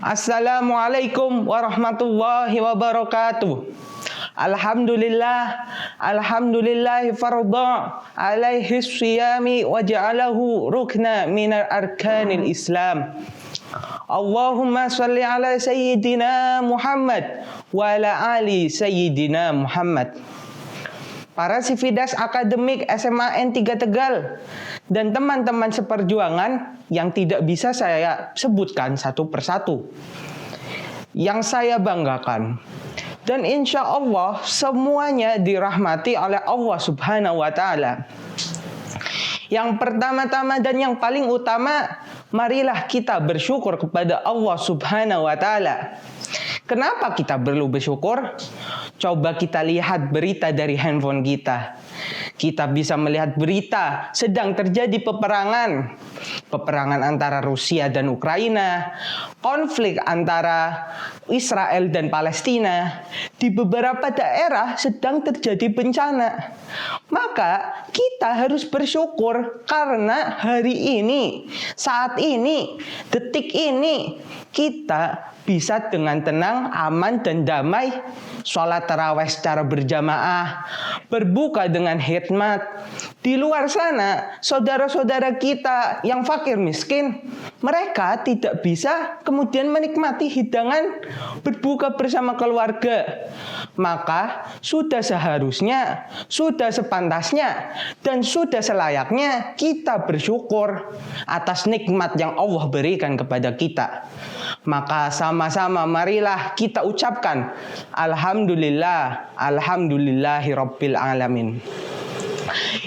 Assalamualaikum warahmatullahi wabarakatuh. Alhamdulillahi fardha alaihi siyami wa ja'alahu rukna minal arkanil Islam. Allahumma salli ala sayyidina Muhammad wa ala ali sayyidina Muhammad. Para sividas akademik SMA N3 Tegal dan teman-teman seperjuangan yang tidak bisa saya sebutkan satu persatu, yang saya banggakan, dan insya Allah semuanya dirahmati oleh Allah Subhanahu wa Ta'ala. Yang pertama-tama dan yang paling utama, marilah kita bersyukur kepada Allah Subhanahu wa Ta'ala. Kenapa kita perlu bersyukur? Coba kita lihat berita dari handphone kita. Kita bisa melihat berita sedang terjadi peperangan. Peperangan antara Rusia dan Ukraina, konflik antara Israel dan Palestina. Di beberapa daerah sedang terjadi bencana. Maka kita harus bersyukur karena hari ini, saat ini, detik ini, kita bisa dengan tenang, aman, dan damai sholat tarawih secara berjamaah, berbuka dengan hikmat. Di luar sana, saudara-saudara kita yang fakir miskin, mereka tidak bisa kemudian menikmati hidangan berbuka bersama keluarga. Maka sudah seharusnya, sudah sepantasnya, dan sudah selayaknya kita bersyukur atas nikmat yang Allah berikan kepada kita. Maka sama-sama marilah kita ucapkan Alhamdulillahirabbil alamin.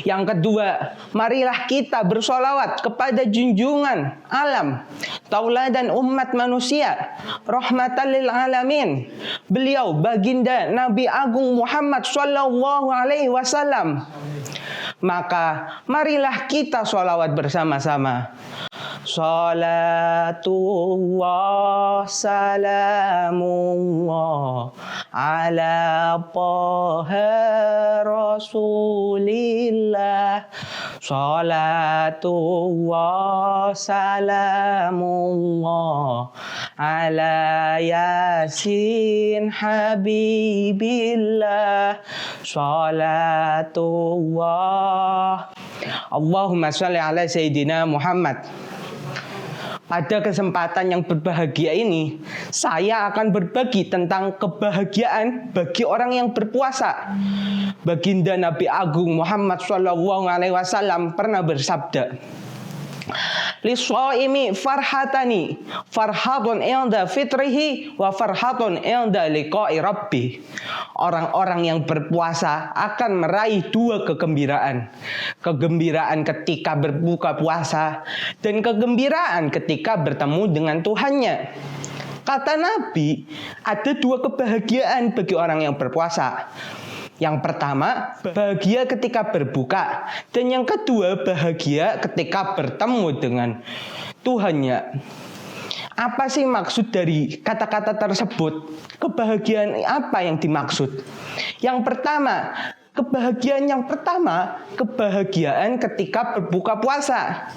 Yang kedua, marilah kita bersolawat kepada junjungan alam, tauladan umat manusia, rahmatan lil alamin. Beliau baginda Nabi Agung Muhammad sallallahu alaihi wasallam. Maka marilah kita sholawat bersama-sama. Salatullah salamullah ala Taha Rasulillah. Salatullah salamullah ala Yasin Habibillah. Salatullah Allahumma sholli ala Sayyidina Muhammad. Pada kesempatan yang berbahagia ini, saya akan berbagi tentang kebahagiaan bagi orang yang berpuasa. Baginda Nabi Agung Muhammad SAW pernah bersabda, "Lis-shaimi farhatani, farhatun inda fitrihi wa farhatun inda liqa'i rabbi." Orang-orang yang berpuasa akan meraih dua kegembiraan. Kegembiraan ketika berbuka puasa dan kegembiraan ketika bertemu dengan Tuhannya. Kata Nabi, ada dua kebahagiaan bagi orang yang berpuasa. Yang pertama, bahagia ketika berbuka. Dan yang kedua, bahagia ketika bertemu dengan Tuhannya. Apa sih maksud dari kata-kata tersebut? Kebahagiaan apa yang dimaksud? Yang pertama, kebahagiaan ketika berbuka puasa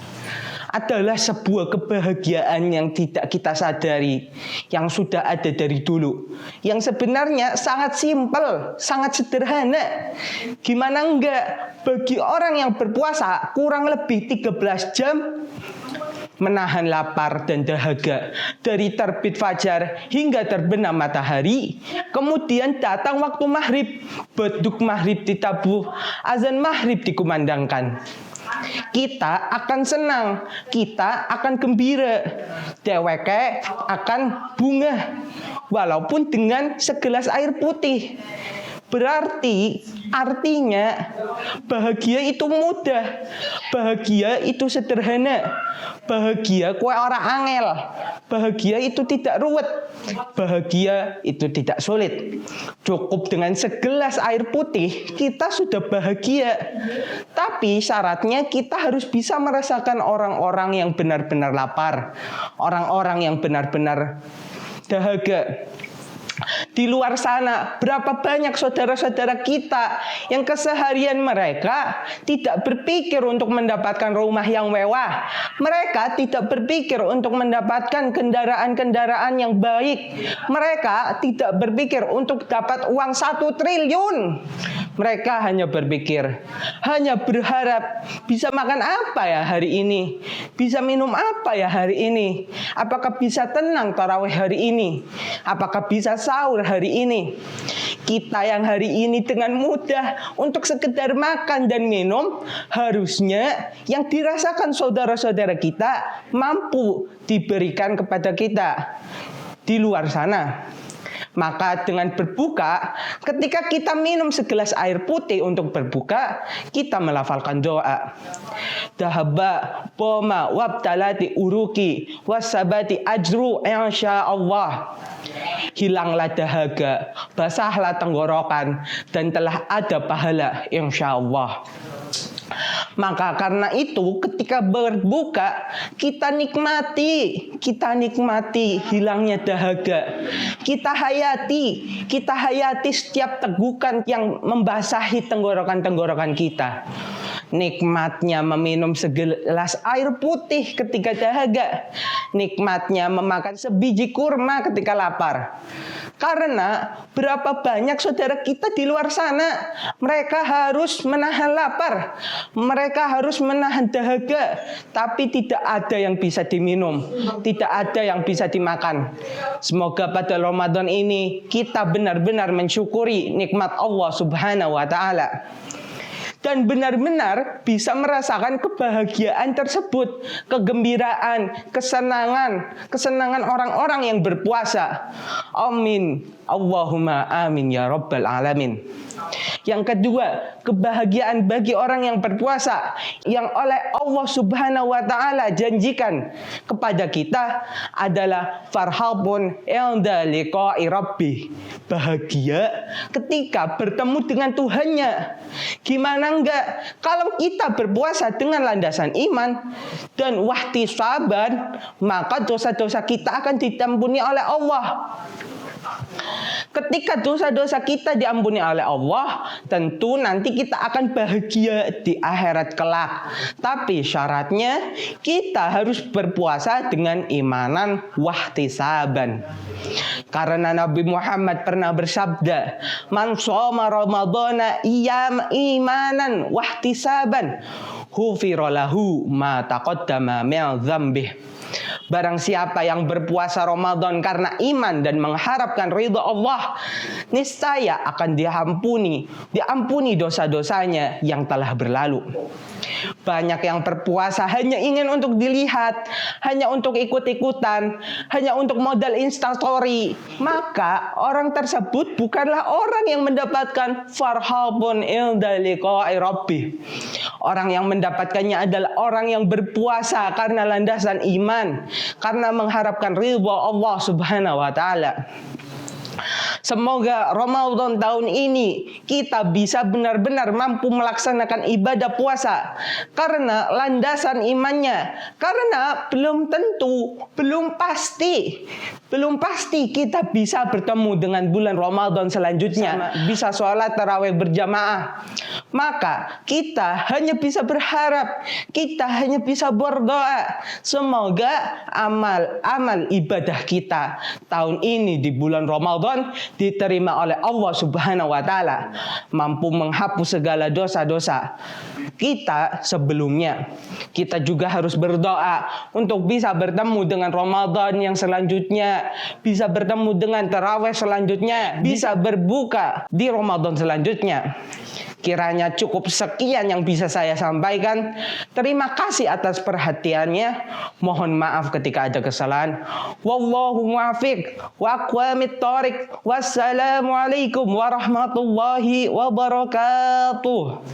adalah sebuah kebahagiaan yang tidak kita sadari, yang sudah ada dari dulu, yang sebenarnya sangat simpel, sangat sederhana. Gimana enggak, bagi orang yang berpuasa kurang lebih 13 jam menahan lapar dan dahaga dari terbit fajar hingga terbenam matahari. Kemudian datang waktu maghrib, beduk maghrib ditabuh, azan maghrib dikumandangkan. Kita akan senang, kita akan gembira, deweke akan bunga, walaupun dengan segelas air putih. Artinya bahagia itu mudah, bahagia itu sederhana, bahagia kue orang angel, bahagia itu tidak ruwet, bahagia itu tidak sulit. Cukup dengan segelas air putih kita sudah bahagia. Tapi syaratnya kita harus bisa merasakan orang-orang yang benar-benar lapar, orang-orang yang benar-benar dahaga. Di luar sana, berapa banyak saudara-saudara kita yang keseharian mereka tidak berpikir untuk mendapatkan rumah yang mewah. Mereka tidak berpikir untuk mendapatkan kendaraan-kendaraan yang baik. Mereka tidak berpikir untuk dapat uang 1 triliun. Mereka hanya berpikir, hanya berharap bisa makan apa ya hari ini, bisa minum apa ya hari ini, apakah bisa tenang tarawih hari ini, apakah bisa sahur hari ini. Kita yang hari ini dengan mudah untuk sekedar makan dan minum, harusnya yang dirasakan saudara-saudara kita mampu diberikan kepada kita di luar sana. Maka dengan berbuka, ketika kita minum segelas air putih untuk berbuka, kita melafalkan doa. Dahaba poma wabtalati uruki wasabati ajru insyaallah. Hilanglah dahaga, basahlah tenggorokan, dan telah ada pahala insyaallah. Maka karena itu ketika berbuka kita nikmati hilangnya dahaga. Kita hayati setiap tegukan yang membasahi tenggorokan kita. Nikmatnya meminum segelas air putih ketika dahaga. Nikmatnya memakan sebiji kurma ketika lapar. Karena berapa banyak saudara kita di luar sana, mereka harus menahan lapar, mereka harus menahan dahaga, tapi tidak ada yang bisa diminum, tidak ada yang bisa dimakan. Semoga pada Ramadan ini kita benar-benar mensyukuri nikmat Allah Subhanahu wa Ta'ala dan benar-benar bisa merasakan kebahagiaan tersebut, kegembiraan, kesenangan orang-orang yang berpuasa. Amin. Allahumma amin ya rabbal alamin. Yang kedua, kebahagiaan bagi orang yang berpuasa yang oleh Allah Subhanahu wa Ta'ala janjikan kepada kita adalah farhabun inda liqa'i rabbih. Bahagia ketika bertemu dengan Tuhannya. Gimana enggak kalau kita berpuasa dengan landasan iman dan wahtisaban, maka dosa-dosa kita akan diampuni oleh Allah. Ketika dosa-dosa kita diampuni oleh Allah, tentu nanti kita akan bahagia di akhirat kelak. Tapi syaratnya kita harus berpuasa dengan imanan wahtisaban. Karena Nabi Muhammad pernah bersabda, "Man shoma Ramadhana imanan wahtisaban, ghufira lahu ma taqaddama min dzambih." Barang siapa yang berpuasa Ramadan karena iman dan mengharapkan ridha Allah, niscaya akan diampuni dosa-dosanya yang telah berlalu. Banyak yang berpuasa hanya ingin untuk dilihat, hanya untuk ikut-ikutan, hanya untuk modal instastory. Maka orang tersebut bukanlah orang yang mendapatkan farhabun inda liqa'i rabbih. Orang yang mendapatkannya adalah orang yang berpuasa karena landasan iman, karena mengharapkan ridha Allah Subhanahu wa Ta'ala. Semoga Ramadan tahun ini kita bisa benar-benar mampu melaksanakan ibadah puasa karena landasan imannya. Karena belum tentu, belum pasti kita bisa bertemu dengan bulan Ramadan selanjutnya, bisa sholat tarawih berjamaah. Maka kita hanya bisa berharap, kita hanya bisa berdoa, semoga amal ibadah kita tahun ini di bulan Ramadan diterima oleh Allah Subhanahu wa Ta'ala, mampu menghapus segala dosa-dosa kita sebelumnya. Kita juga harus berdoa untuk bisa bertemu dengan Ramadan yang selanjutnya, bisa bertemu dengan tarawih selanjutnya, bisa berbuka di Ramadan selanjutnya. Kiranya cukup sekian yang bisa saya sampaikan. Terima kasih atas perhatiannya. Mohon maaf ketika ada kesalahan. Wallahu muwaffiq wa aqwamit thoriq. Wassalamualaikum warahmatullahi wabarakatuh.